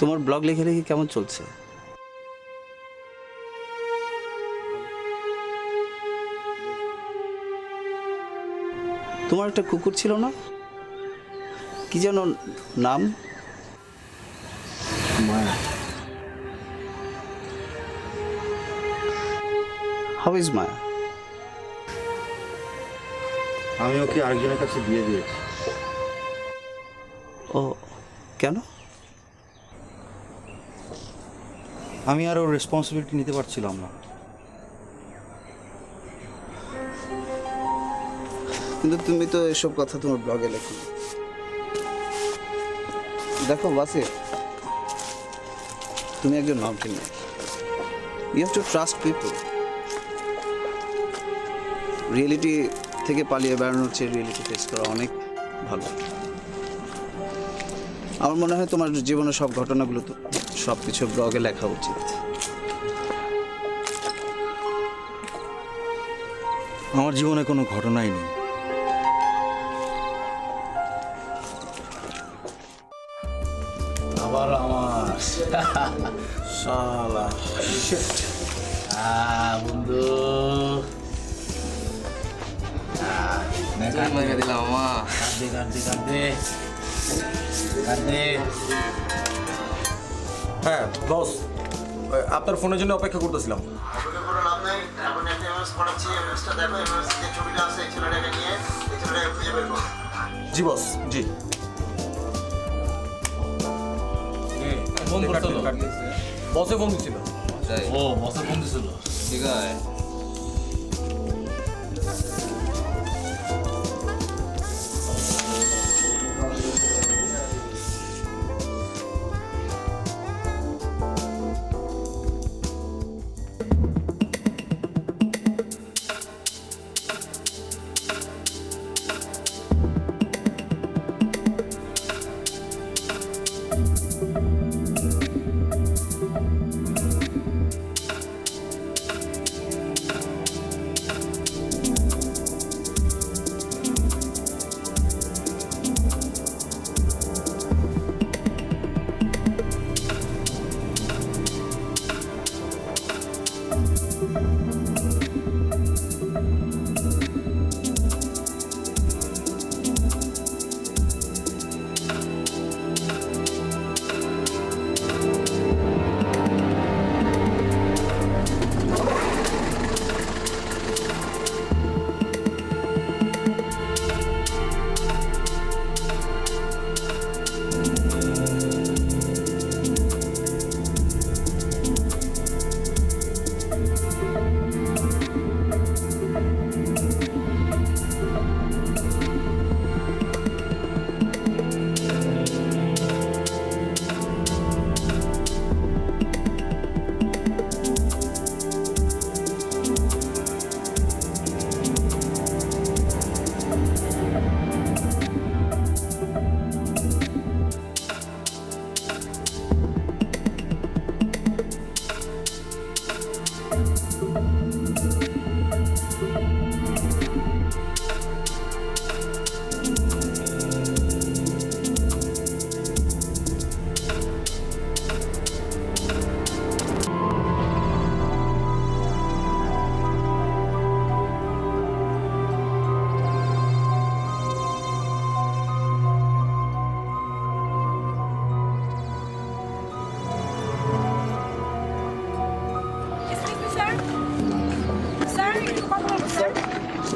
তোমার ব্লগ লেখা লেখি কেমন চলছে? তোমার একটা কুকুর ছিল না, কি যেন নাম? মায়া। হাউ ইজ মায়া? আমি ওকে আরেকজনের কাছে দিয়ে দিয়েছি। ও কেন? আমি আর ওর রেসপন্সিবিলিটি নিতে পারছিলাম না। কিন্তু তুমি তো এসব কথা তোমার ব্লগে লেখো। দেখো বাসে, তুমি একজন mountaineer, you have to trust people. Reality থেকে পালিয়ে বেড়ানোর চেয়ে রিয়েলিটি ফেস করা অনেক ভালো। আমার মনে হয় তোমার জীবনের সব ঘটনাগুলো তো সব কিছু ব্লগে লেখা উচিত। আমার জীবনে কোনো ঘটনাই নেই। আবার আমার শালা শিট। বন্ধু মেরে দিলাম আমা। কাঁদে কাঁদে কাঁদে কাঁদে। হ্যাঁ বস, আপনার ফোনের জন্য অপেক্ষা করতেছিলাম। অপেক্ষা করে লাভ নাই, এখন একটা এমএস পাঠাচ্ছি, এমএসটা দেখো, এমএস যে ছবিটা আছে এই ছেলেটাকে নিয়ে এই ছেলেটাকে খুঁজে বের করো। জি বস, জি। ফোন করছিল, বসে ফোন দিছিল। ও বসে ফোন দিছিল। ঠিক আছে।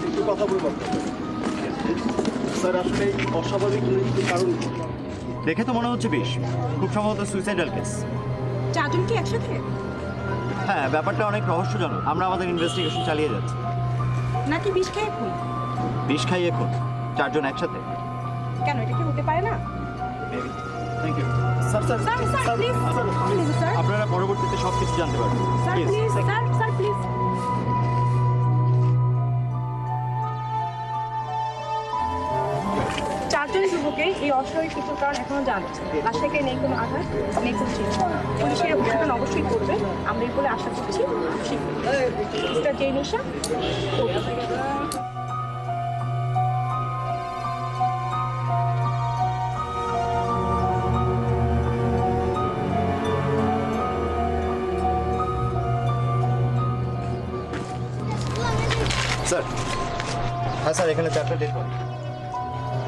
একটু কথা বলবো স্যার। আসলে এই অস্বাভাবিক মৃত্যুর কারণ কি? দেখে তো মনে হচ্ছে বেশ, খুব সম্ভবত সুইসাইডাল কেস। চারজন কি একসাথে? হ্যাঁ, ব্যাপারটা অনেক রহস্যজনক। আমরা আমাদের ইনভেস্টিগেশন চালিয়ে যাচ্ছি। নাকি বিষ খেয়ে খুন? বিষ খাইয়ে খুন, চারজন একসাথে। কেন, এটা কি হতে পারে না? Thank you sir sir sir sir please please sir আপনারা পরবর্তীতে সব কিছু জানতে পারবেন। Sir Please. Please sir sir please. চারজন যুবকের এই অস্বাভাবিক মৃত্যুর কারণ এখনো জানা যাচ্ছে না। লাশ থেকে নেই কোনো আঘাত, নেই কোনো চিহ্ন। পুলিশের অভিযোজন অবশ্যই করবে, আমরা এর বলে আশা করছি। মিস্টার জেনিশা, স্যার, হ্যাঁ স্যার, এখানে 4টা ডেড বডি।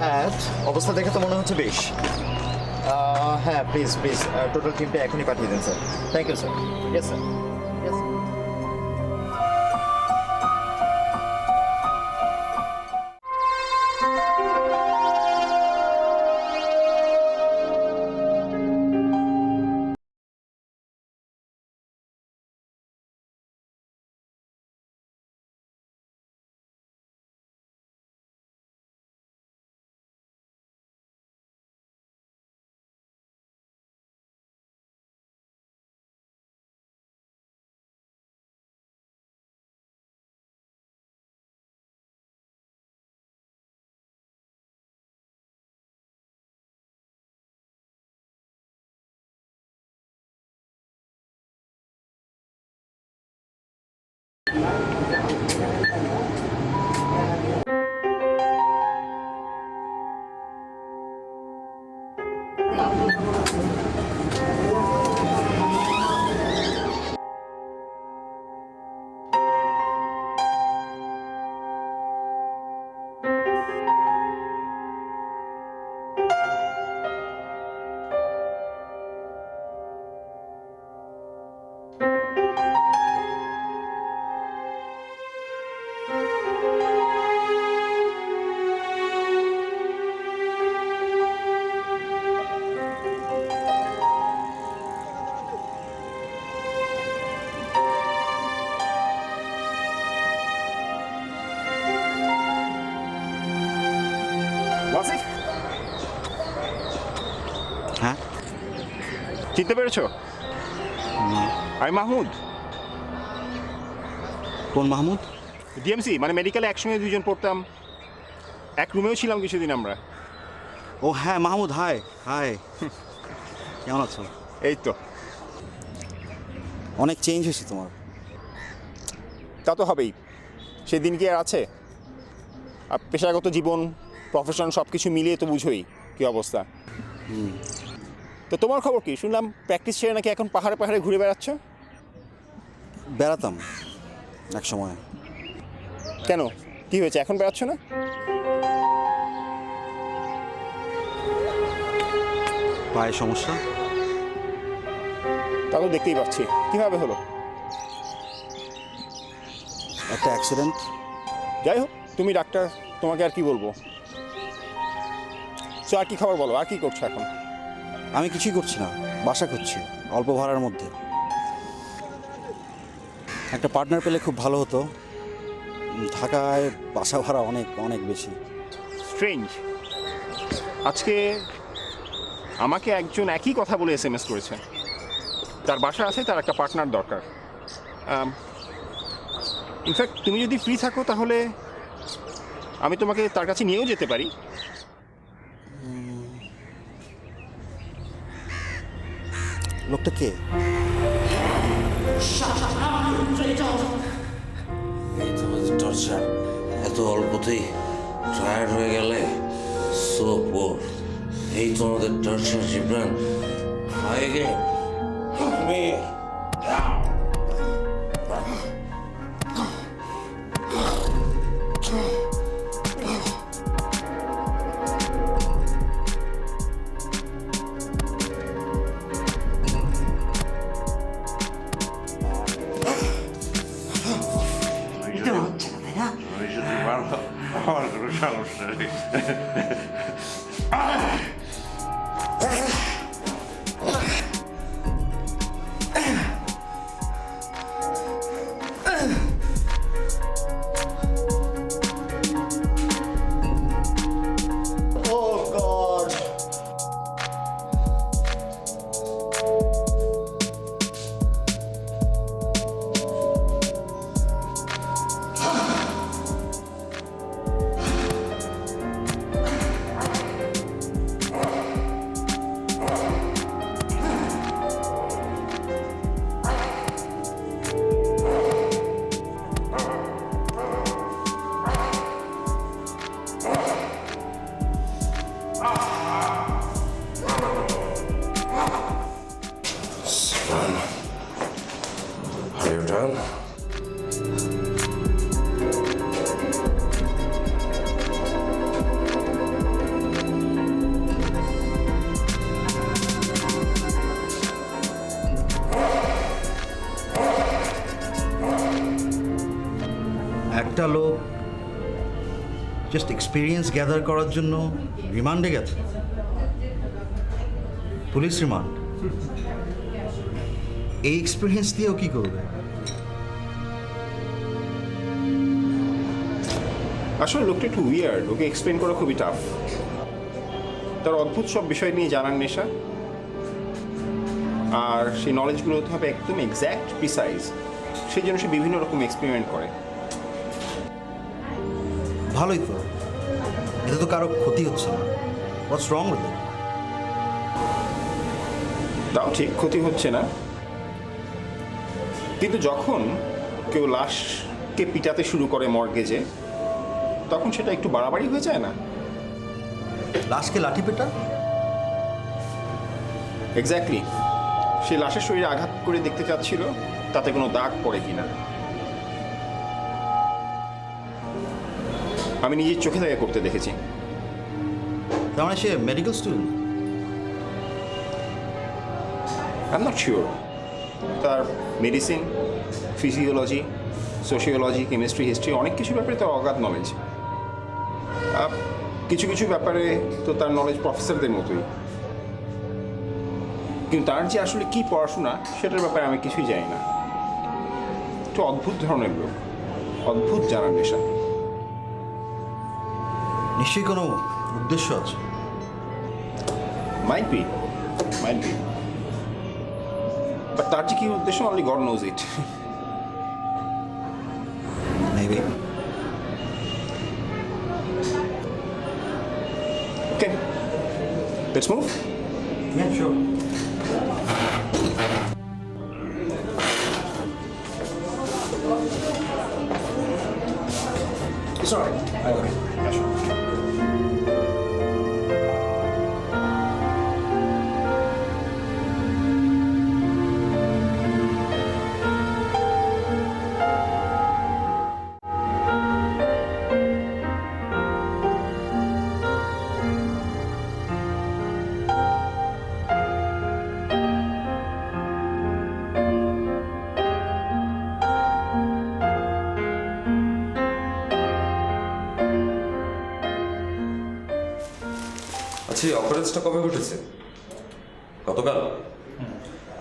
হ্যাঁ, অবস্থা দেখে তো মনে হচ্ছে বেশ। হ্যাঁ, প্লিজ টোটাল টিমটা এখনই পাঠিয়ে দেন sir. Thank you sir. Yes sir. Yes. Wasif, হ্যাঁ, চিনতে পেরেছো? আমি মাহমুদ, কোন মাহমুদ? ডিএমসি, মানে মেডিকেলে একসঙ্গে দুজন পড়তাম, এক রুমেও ছিলাম কিছুদিন আমরা। ও হ্যাঁ মাহমুদ, হাই হাই, কেমন আছো? এই তো, অনেক চেঞ্জ হয়েছে তোমার। তা তো হবেই, সেদিন কি আর আছে? আর পেশাগত জীবন, প্রফেশন সব কিছু মিলিয়ে তো বুঝোই কী অবস্থা। তো তোমার খবর কি? শুনলাম প্র্যাকটিস ছেড়ে নাকি এখন পাহাড়ে পাহাড়ে ঘুরে বেড়াচ্ছ। বেড়াতাম এক সময়। কেন, কি হয়েছে, এখন বেড়াচ্ছ না? পায়ে সমস্যা। তা তো দেখতেই পাচ্ছি। কীভাবে হলো? একটা অ্যাক্সিডেন্ট। যাই হোক, তুমি ডাক্তার, তোমাকে আর কি বলবো। তো আর কি খবর বলো, আর কি করছো এখন? আমি কিছুই করছি না, বাসা খুঁজছি অল্প ভাড়ার মধ্যে। একটা পার্টনার পেলে খুব ভালো হতো। ঢাকায় বাসা ভাড়া অনেক অনেক বেশি। স্ট্রেঞ্জ, আজকে আমাকে একজন একই কথা বলে SMS করেছে। তার বাসা আছে, তার একটা পার্টনার দরকার। ইনফ্যাক্ট তুমি যদি ফ্রি থাকো তাহলে আমি তোমাকে তার কাছে নিয়েও যেতে পারি। লোকটা কে? এই তোমাদের টর্চার এত অল্পতেই টায়ার্ড হয়ে গেলে সো পোর। এই তোমাদের torture Jibran, try again. me down। আমার কোনো সমস্যা নেই। একটা লোক জাস্ট এক্সপিরিয়েন্স গ্যাদার করার জন্য রিমান্ডে গেছে, পুলিশ রিমান্ড। এই এক্সপিরিয়েন্স দিয়েও কি করবে? আসলে লোকটা একটু উইয়ার্ড, ওকে এক্সপ্লেন করা খুবই টাফ। তার অদ্ভুত সব বিষয় নিয়ে জানার নেশা, আর সেই নলেজগুলো হতে হবে একদম এক্স্যাক্ট প্রিসাইজ, সেই জন্য সে বিভিন্ন রকম এক্সপেরিমেন্ট করে। ভালোই তো, এতে তো কারো ক্ষতি হচ্ছে না। হোয়াটস রং উইথ ইট? তাও ঠিক, ক্ষতি হচ্ছে না, কিন্তু যখন কেউ লাশকে পিটাতে শুরু করে মর্গেজে, তখন সেটা একটু বাড়াবাড়ি হয়ে যায় না? লাশকে লাঠি পেটা? এক্স্যাক্টলি। সে লাশের শরীরে আঘাত করে দেখতে চাচ্ছিল তাতে কোনো দাগ পড়ে কিনা। আমি নিজের চোখে তাকে করতে দেখেছি। তার মানে সে medical student? I am not sure. তার medicine, physiology, sociology, chemistry, history অনেক কিছু ব্যাপারে তার অগাধ নলেজ। কিছু কিছু ব্যাপারে তো তার নলেজ প্রফেসরদের মতোই, কিন্তু তার যে আসলে কি পড়াশোনা সেটার ব্যাপারে আমি কিছুই জানি না। একটু অদ্ভুত ধরনের লোক, অদ্ভুত জানার নেশা। নিশ্চয়ই কোনো উদ্দেশ্য আছে। মাইট বি, বাট তার যে কি উদ্দেশ্য, only god knows it. Maybe. Okay, let's move. Yeah, sure. It's all right. Okay. Yeah, sure. আচ্ছা, এই অকারেন্সটা কবে ঘটেছে? গতকাল?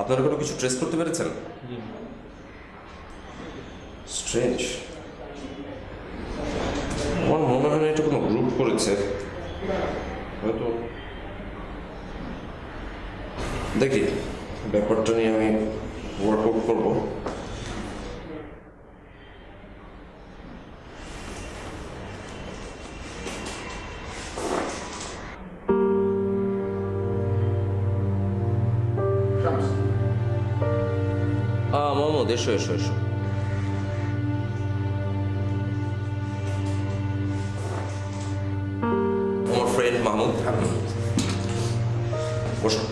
আপনারা কোনো কিছু ট্রেস করতে পেরেছেন? স্ট্রেঞ্জ। আমার মনে হয় না এটা কোনো গ্রুপ করেছে, হয়তো। দেখি, ব্যাপারটা নিয়ে আমি ওয়ার্কআউট করবো। মোহাম্মদ, এসো এসো এসো। আমার ফ্রেন্ড মাহমুদ, বসো।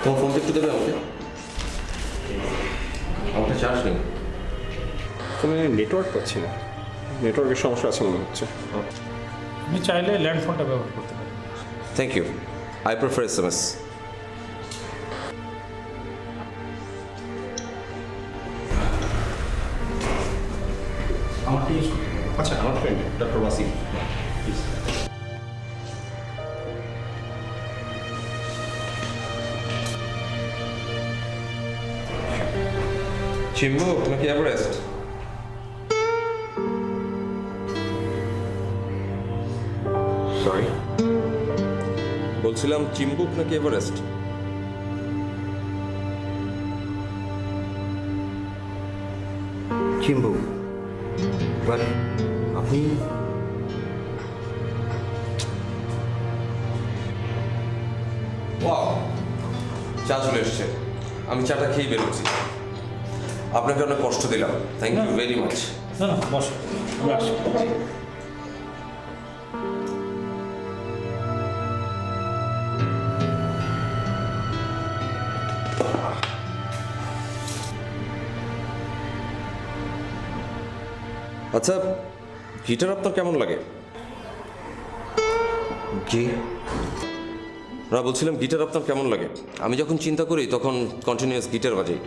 তোমার ফোনটা একটু দেবে আমাকে? আমাকে চার্জ নেই। ফোনে নেটওয়ার্ক পাচ্ছি না, নেটওয়ার্কের সমস্যা আছে মনে হচ্ছে। আপনি চাইলে ল্যান্ড ফোনটা ব্যবহার করতে পারেন। Thank you, I prefer SMS। আমার টিম, আচ্ছা, আমার ফ্রেন্ড ডক্টর ওয়াসিম। চিম্বুক নাকি এভারেস্ট? সরি, বলছিলাম চিম্বুক নাকি এভারেস্ট? চিম্বু, বাট আপনি ওয়াও, চা চলে এসছে। আমি চাটা খেয়েই বেরোচ্ছি। আপনাকে অনেক কষ্ট দিলাম, থ্যাংক ইউ ভেরি মাচ। না না, বসো, আমি আসছি। আচ্ছা, গিটার আপনার কেমন লাগে? জি। না, বলছিলাম গিটার আপনার কেমন লাগে? আমি যখন চিন্তা করি তখন কন্টিনিউয়াস গিটার বাজাই,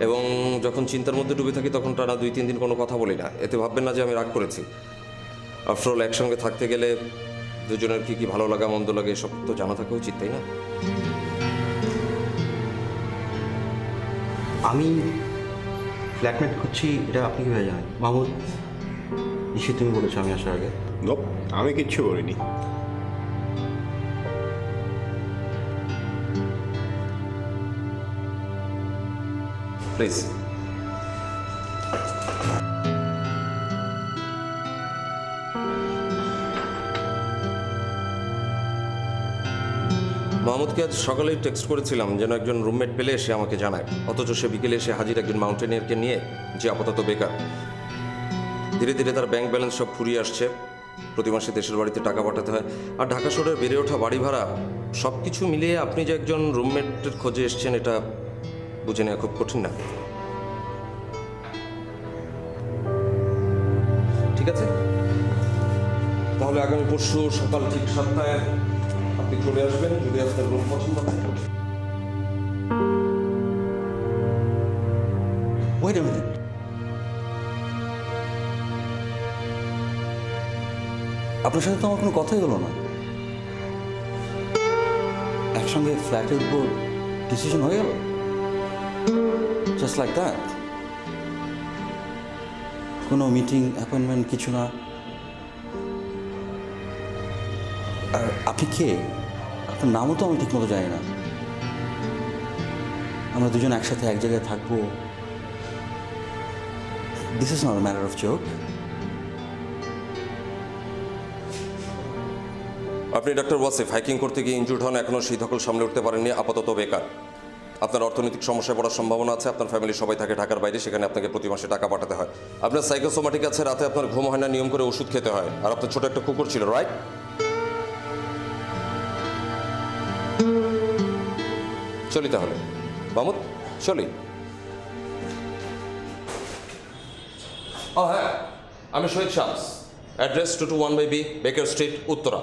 এবং যখন চিন্তার মধ্যে ডুবে থাকি তখন টানা 2-3 দিন কোনো কথা বলি না। এতে ভাববেন না যে আমি রাগ করেছি। আফটারঅল একসঙ্গে থাকতে গেলে দুজনের কি কি ভালো লাগা মন্দ লাগে এসব তো জানা থাকা উচিত, তাই না? আমি ফ্ল্যাটমেট খুঁজছি, এটা আপনি কীভাবে জানেন? মাহমুদ, নিশ্চয়ই তুমি বলেছো আমি আসার আগে। নোপ, আমি কিচ্ছু করিনি। প্লিজ। মাহমুদকে আজ সকালেই টেক্সট করেছিলাম যেন একজন রুমমেট পেলে সে আমাকে জানায়, অথচ সে বিকেলে এসে হাজির একজন মাউন্টেনিয়ারকে নিয়ে, যে আপাতত বেকার। ধীরে ধীরে তার ব্যাংক ব্যালেন্স সব ফুরিয়ে আসছে, প্রতি মাসে দেশের বাড়িতে টাকা পাঠাতে হয়, আর ঢাকা শহরের বেড়ে ওঠা বাড়ি ভাড়া সব কিছু মিলিয়ে আপনি যে একজন রুমমেটের খোঁজে এসছেন এটা বুঝে নেওয়া খুব কঠিন না? ঠিক আছে, তাহলে আগামী পরশু সকাল ঠিক 7টায় আপনি চলে আসবেন যদি আপনার রুম পছন্দ হয়। ওয়েট আ মিনিট, আপনার সাথে তো আমার কোনো কথাই হলো না। একসঙ্গে ফ্ল্যাটের উপর ডিসিশন হয়ে গেল, জাস্ট লাইক দ্যাট? কোনো মিটিং অ্যাপয়েন্টমেন্ট কিছু না? আর আপনি কে? আপনার নামও তো আমি ঠিকমতো জানি না। আমরা দুজন একসাথে এক জায়গায় থাকবো, this is not a matter of joke. আপনি ডক্টর ওয়াসিফ, হাইকিং করতে গিয়ে ইনজুর্ড হন, এখনও সেই ধকল সামলে উঠতে পারেননি, আপাতত বেকার। আপনার অর্থনৈতিক সমস্যায় পড়ার সম্ভাবনা আছে, আপনার ফ্যামিলির সবাই থাকে ঢাকার বাইরে, সেখানে আপনাকে প্রতি মাসে টাকা পাঠাতে হয়। আপনার সাইকোসোমাটিক আছে, রাতে আপনার ঘুম হয় না, নিয়ম করে ওষুধ খেতে হয়, আর আপনার ছোট একটা কুকুর ছিল, রাইট? চলি তাহলে মাহমুদ, চলি। ও হ্যাঁ, আমি শহীদ শামস, অ্যাড্রেস 221/B, বেকার স্ট্রিট, উত্তরা।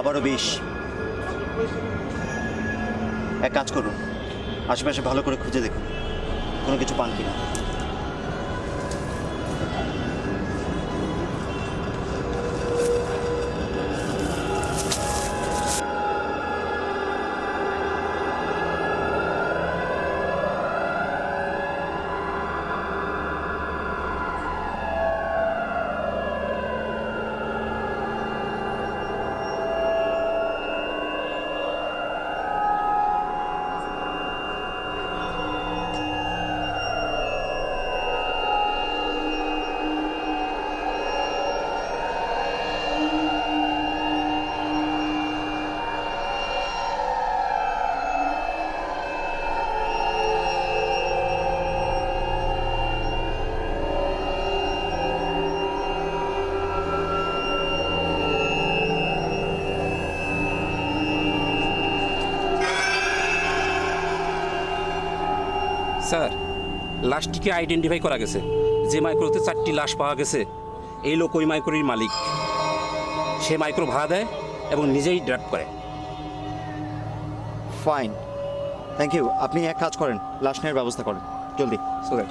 আবারও বিষ। এক কাজ করুন, আশেপাশে ভালো করে খুঁজে দেখুন কোনো কিছু পান কিনা। স্যার, লাশটিকে আইডেন্টিফাই করা গেছে। যে মাইক্রোতে 4টি লাশ পাওয়া গেছে, এই লোক ওই মাইক্রোর মালিক। সে মাইক্রো ভাড়া দেয় এবং নিজেই ড্রাইভ করে। Fine, thank you. আপনি এক কাজ করেন, লাশ নেওয়ার ব্যবস্থা করেন জলদি। সো দ্যাট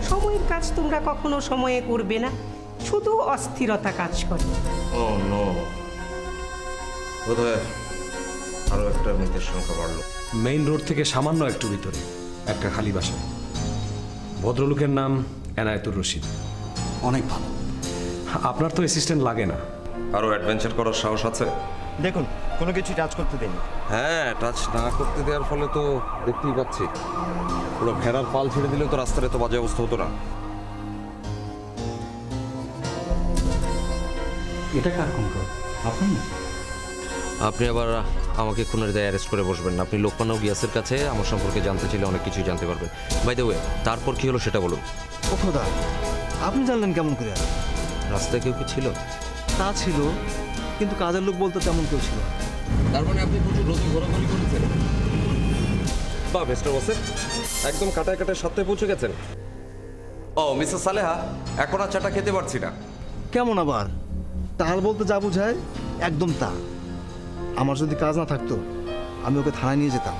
সময়ের কাজ তোমরা কখনো সময়ে করবে না, শুধু অস্থিরতা কাজ করে। ও নো, বোধহয় আরও একটা মৃতের সংখ্যা বাড়লো। মেইন রোড থেকে সামান্য একটু ভিতরে একটা খালি বাসা। ভদ্রলোকের নাম এনায়েতুর রশিদ। অনেক ভালো। আপনার তো অ্যাসিস্ট্যান্ট লাগে না। আরও অ্যাডভেঞ্চার করার সাহস আছে? দেখুন, কোনো কিছু টাচ করতে দিন। হ্যাঁ, টাচ না করতে দেওয়ার ফলে তো দেখতেই পাচ্ছি পুরো ভেড়ার পাল ছেড়ে দিলেও তো রাস্তার এত বাজে অবস্থা হতো না। এটা কার কন্ট্রোল? আপনি? আপনি আবার আমাকে খুনের দায়ে অ্যারেস্ট করে বসবেন না। আপনি লোকমান ও গিয়াসের কাছে আমার সম্পর্কে জানতে চাইলে অনেক কিছুই জানতে পারবেন। বাই দ্য ওয়ে, তারপর কি হলো সেটা বলুন। ও খোদা, আপনি জানলেন কেমন করে? রাস্তায় কেউ কি ছিল? তা ছিল, কিন্তু কাজের লোক বলতে তেমন কেউ ছিল না। তার মানে আপনি প্রচুর রোদে ঘোরাঘুরি করেছেন? বাহ মিস্টার ওসেফ, একদম কাটায় কাটায় সপ্তাহে পৌঁছে গেছেন। ও মিসেস সালেহা, এখন আর চাটা খেতে পারছি না। কেমন আবার? তাহার বলতে যা বুঝায় একদম তা। আমার যদি কাজ না থাকতো আমি ওকে থানায় নিয়ে যেতাম।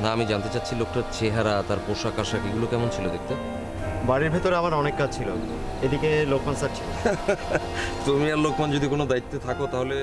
না, আমি জানতে চাচ্ছি লোকটার চেহারা, তার পোশাক আশাক এগুলো কেমন ছিল দেখতে? বাড়ির ভেতরে আমার অনেক কাজ ছিল, এদিকে লোকমান স্যার ছিল। তুমি আর লোকমান যদি কোনো দায়িত্বে থাকো তাহলে